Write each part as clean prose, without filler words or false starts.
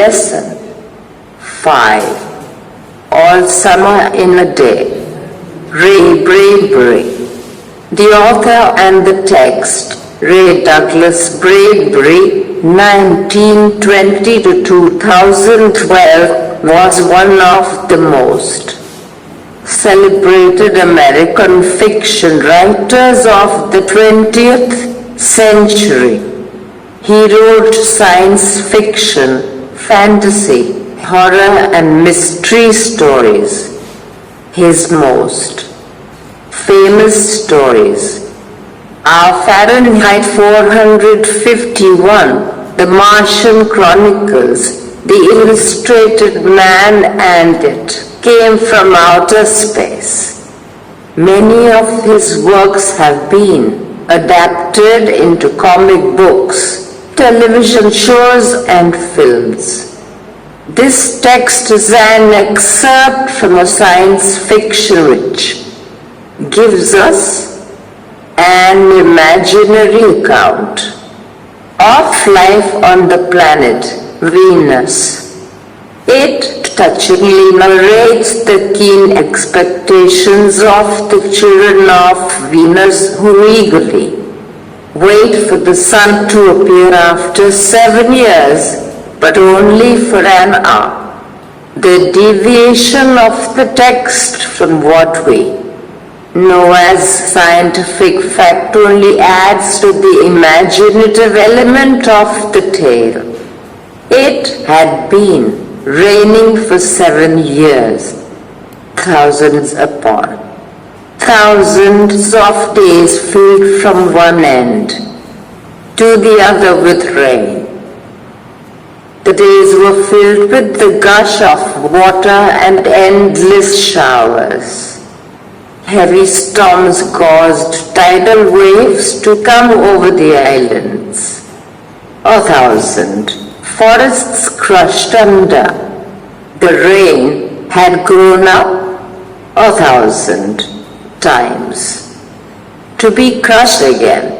Lesson 5. All Summer in a Day. Ray Bradbury. The author and the text, Ray Douglas Bradbury, 1920 to 2012, was one of the most celebrated American fiction writers of the 20th century. He wrote science fiction, fantasy, horror and mystery stories. His most famous stories are Fahrenheit 451, The Martian Chronicles, The Illustrated Man and It Came from Outer Space. Many of his works have been adapted into comic books, television shows and films. This text is an excerpt from a science fiction which gives us an imaginary account of life on the planet Venus. It touchingly narrates the keen expectations of the children of Venus who eagerly wait for the sun to appear after 7 years, but only for an hour. The deviation of the text from what we know as scientific fact only adds to the imaginative element of the tale. It had been raining for 7 years, thousands upon thousands of days filled from one end to the other with rain. The days were filled with the gush of water and endless showers. Heavy storms caused tidal waves to come over the islands. 1,000 forests crushed under. The rain had grown up 1,000 times to be crushed again.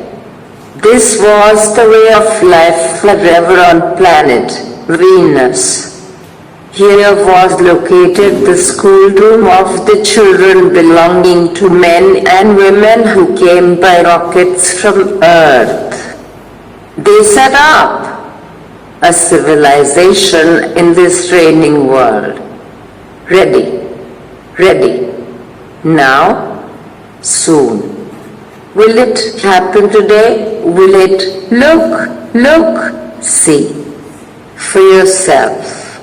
This was the way of life forever on planet Venus. Here was located the schoolroom of the children belonging to men and women who came by rockets from Earth. They set up a civilization in this raining world. Ready, ready, now, soon. Will it happen today? Will it? Look, see for yourself.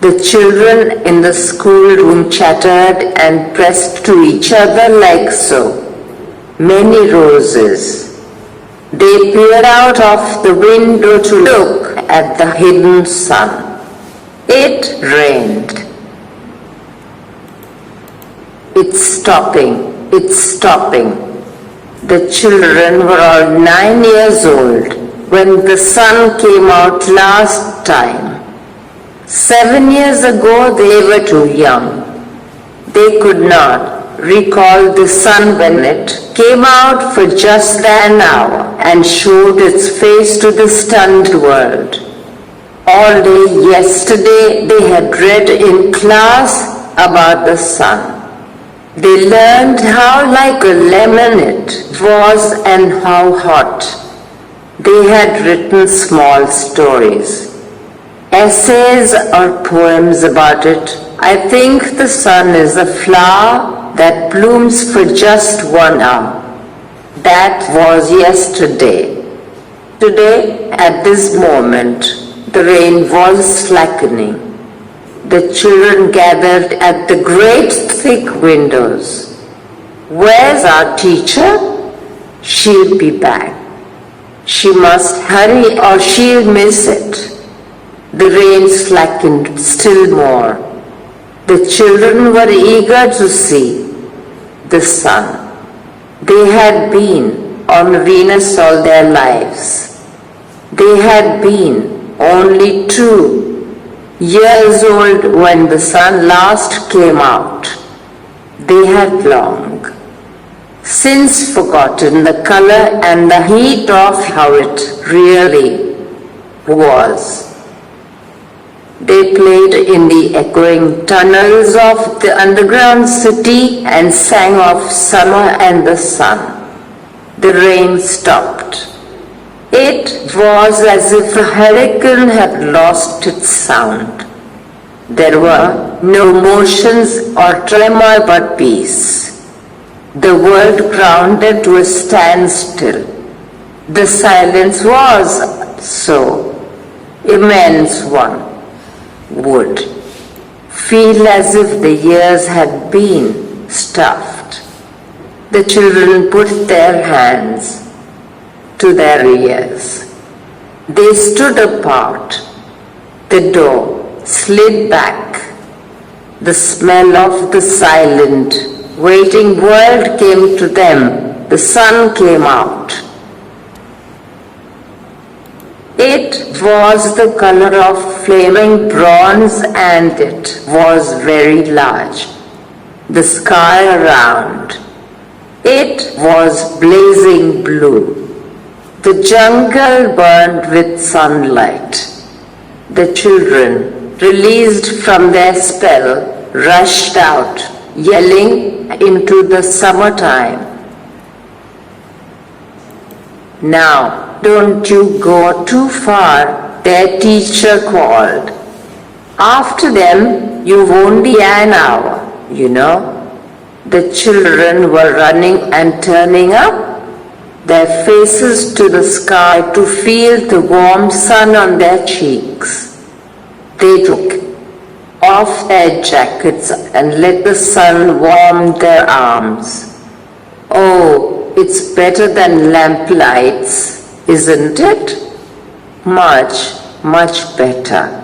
The children in the schoolroom chattered and pressed to each other like so many roses. They peered out of the window to look at the hidden sun. It rained. It's stopping. The children were all 9 years old when the sun came out last time. 7 years ago they were too young. They could not recall the sun when it came out for just an hour and showed its face to the stunned world. All day yesterday they had read in class about the sun. They learned how like a lemon it was and how hot. They had written small stories, essays or poems about it. I think the sun is a flower that blooms for just 1 hour. That was yesterday. Today, at this moment, the rain was slackening. The children gathered at the great thick windows. Where's our teacher? She'll be back. She must hurry or she'll miss it. The rain slackened still more. The children were eager to see the sun. They had been on Venus all their lives. They had been only 2 years old when the sun last came out. They had long since forgotten the color and the heat of how it really was. They played in the echoing tunnels of the underground city and sang of summer and the sun. The rain stopped. It was as if a hurricane had lost its sound. There were no motions or tremor but peace. The world grounded to a standstill. The silence was so immense one would feel as if the years had been stuffed. The children put their hands to their ears. They stood apart. The door slid back. The smell of the silent, waiting world came to them. The sun came out. It was the color of flaming bronze and it was very large. The sky around, it was blazing blue. The jungle burned with sunlight. The children, released from their spell, rushed out, yelling into the summertime. Now, don't you go too far, their teacher called. After them, you've only an hour, you know. The children were running and turning up their faces to the sky to feel the warm sun on their cheeks. They took off their jackets and let the sun warm their arms. Oh, it's better than lamplights, isn't it? Much, much better.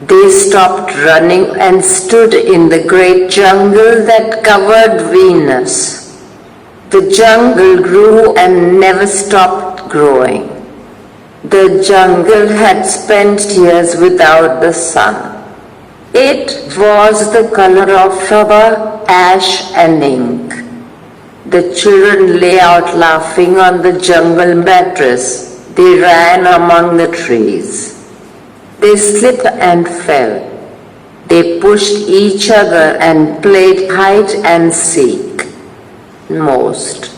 They stopped running and stood in the great jungle that covered Venus. The jungle grew and never stopped growing. The jungle had spent years without the sun. It was the color of rubber, ash and ink. The children lay out laughing on the jungle mattress. They ran among the trees. They slipped and fell. They pushed each other and played hide and seek. Most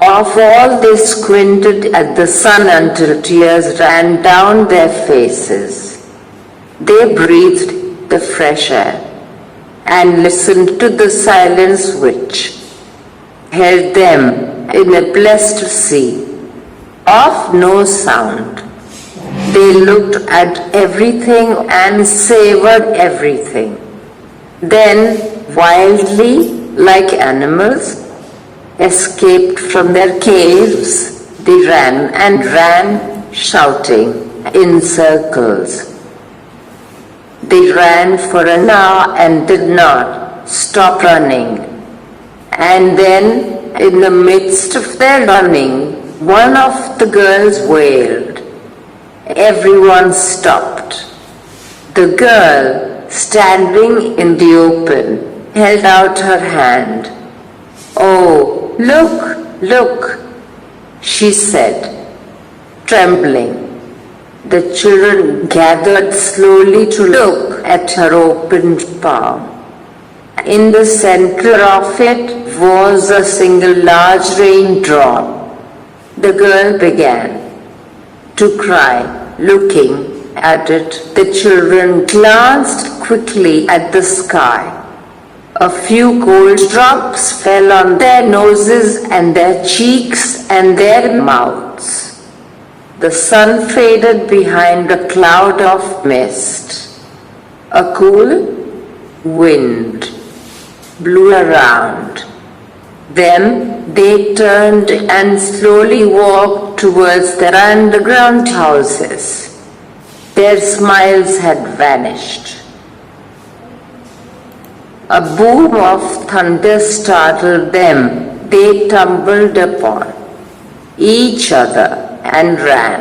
of all, they squinted at the sun until tears ran down their faces. They breathed the fresh air and listened to the silence which held them in a blessed sea of no sound. They looked at everything and savored everything. Then, wildly, like animals, escaped from their caves, they ran and ran, shouting in circles. They ran for an hour and did not stop running. And then, in the midst of their running, one of the girls wailed. Everyone stopped. The girl, standing in the open, held out her hand. Oh, look, look, she said, trembling. The children gathered slowly to look at her opened palm. In the center of it was a single large raindrop. The girl began to cry, looking at it. The children glanced quickly at the sky. A few cold drops fell on their noses and their cheeks and their mouths. The sun faded behind a cloud of mist. A cool wind blew around. Then they turned and slowly walked towards their underground houses. Their smiles had vanished. A boom of thunder startled them. They tumbled upon each other and ran.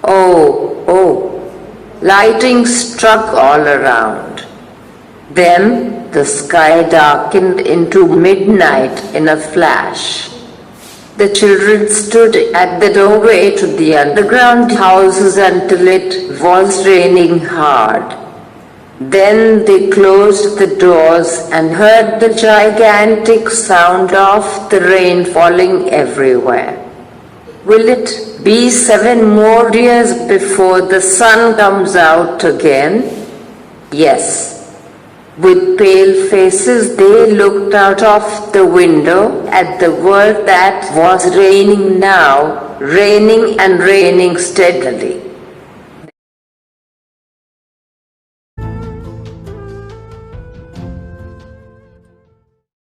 Oh, oh, lightning struck all around. Then the sky darkened into midnight in a flash. The children stood at the doorway to the underground houses until it was raining hard. Then they closed the doors and heard the gigantic sound of the rain falling everywhere. Will it be 7 more years before the sun comes out again? Yes. With pale faces they looked out of the window at the world that was raining now, raining and raining steadily.